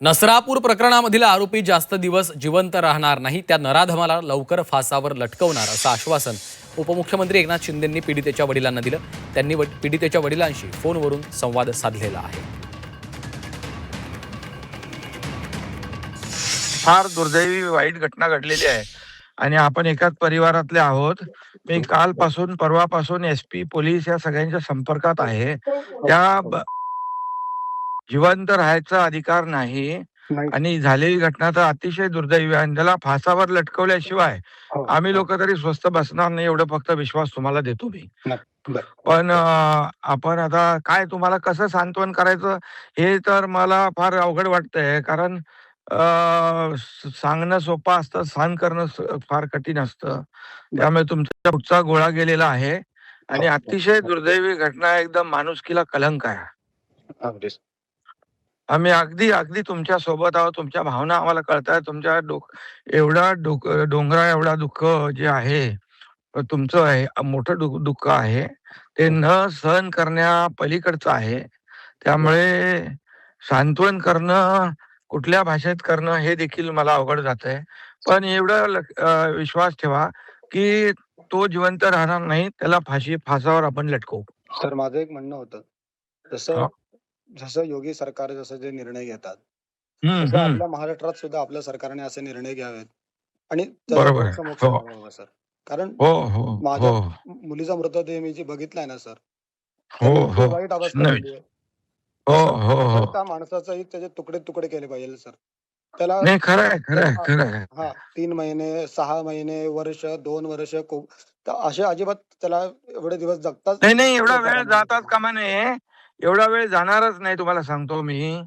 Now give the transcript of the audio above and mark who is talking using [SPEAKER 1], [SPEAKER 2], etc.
[SPEAKER 1] नसरापूर प्रकरणामधील आरोपी जास्त दिवस जिवंत राहणार नाही, त्या नराधमाला लवकर फासावर लटकवणार असं आश्वासन उपमुख्यमंत्री एकनाथ शिंदेंनी पीडितेच्या वडिलांना दिलं। त्यांनी पीडितेच्या वडिलांशी फोनवरून संवाद साधलेला आहे।
[SPEAKER 2] फार दुर्दैवी वाईट घटना घडलेली आहे आणि आपण एकाच परिवारातले आहोत। मी कालपासून परवापासून एसपी पोलीस या सगळ्यांच्या संपर्कात आहे। त्या जिवंत राहायचा अधिकार नाही आणि झालेली घटना तर अतिशय दुर्दैवी आहे आणि त्याला फासावर लटकवल्याशिवाय आम्ही लोक तरी स्वस्थ बसणार नाही, एवढं फक्त विश्वास तुम्हाला देतो मी। पण आपण आता काय तुम्हाला कसं सांत्वन करायचं हे तर मला फार अवघड वाटतंय, कारण सांगणं सोपं असतं, सहन करणं फार कठीण असतं। त्यामुळे तुमचा पुढचा गोळा गेलेला आहे आणि अतिशय दुर्दैवी घटना, एकदम माणुसकीला कलंक आहे। आम्ही अगदी अगदी तुमच्या सोबत आहोत, तुमच्या भावना आम्हाला कळतात। तुमच्या एवढा डोंगरा एवढा दुःख जे आहे तुमचं आहे, मोठं दुःख आहे, ते न सहन करण्या पलीकडचं आहे। त्यामुळे सांत्वन करणं कुठल्या भाषेत करणं हे देखील मला अवघड जातंय। पण एवढं विश्वास ठेवा की तो जिवंत राहणार नाही, त्याला फासावर आपण लटकवू।
[SPEAKER 3] सर, माझं एक म्हणणं होतं, जसं जसं योगी सरकार जसं जे निर्णय घेतात, तसं आपल्या महाराष्ट्रात सुद्धा आपल्या सरकारने असे निर्णय घ्यावेत आणि
[SPEAKER 2] बरोबर आहे।
[SPEAKER 3] मोक्ष मिळावा सर। कारण माझ्या मुलीचा मृतदेह मी जे बघितलाय ना सर, त्याची वाईट अवस्था झाली आहे। त्या माणसाचाही त्याचे तुकडे तुकडे केले पाहिजे सर। त्याला
[SPEAKER 2] नाही, खरं आहे, खरं आहे, खरं आहे।
[SPEAKER 3] 3 महिने, 6 महिने, वर्ष, 2 वर्ष तर असे अजिबात त्याला एवढे दिवस जगताच
[SPEAKER 2] नाही, एवढा वेळ जाताच कामा नये, एवढा वेळ जाणारच नाही, तुम्हाला सांगतो मी।